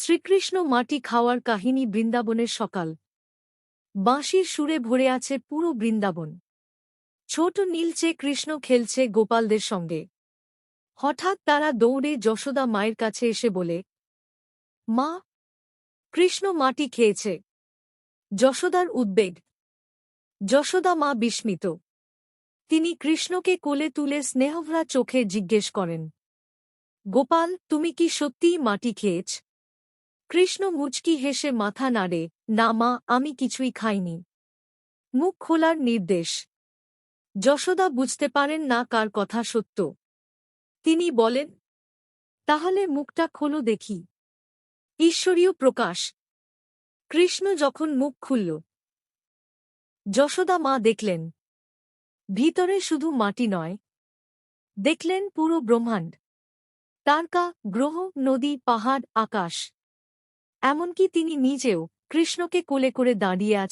শ্রীকৃষ্ণ মাটি খাওয়ার কাহিনী। বৃন্দাবনের সকাল। বাঁশির সুরে ভরে আছে পুরো বৃন্দাবন। ছোট নীলচে কৃষ্ণ খেলছে গোপালদের সঙ্গে। হঠাৎ তারা দৌড়ে যশোদা মায়ের কাছে এসে বলে, মা, কৃষ্ণ মাটি খেয়েছে। যশোদার উদ্বেগ। যশোদা মা বিস্মিত। তিনি কৃষ্ণকে কোলে তুলে স্নেহভরা চোখে জিজ্ঞেস করেন, গোপাল, তুমি কি সত্যিই মাটি খেয়েছ? কৃষ্ণ মুচকি হেসে মাথা নাড়ে, না মা, আমি কিছুই খাইনি। মুখ খোলার নির্দেশ। যশোদা বুঝতে পারেন না কার কথা সত্য। তিনি বলেন, তাহলে মুখটা খোলো দেখি। ঈশ্বরীয় প্রকাশ। কৃষ্ণ যখন মুখ খুলল, যশোদা মা দেখলেন, ভিতরে শুধু মাটি নয়, দেখলেন পুরো ব্রহ্মাণ্ড। তারকা, গ্রহ, নদী, পাহাড়, আকাশ। এমনকি তিনি নিজেও কৃষ্ণকে কোলে করে দাঁড়িয়ে আছেন।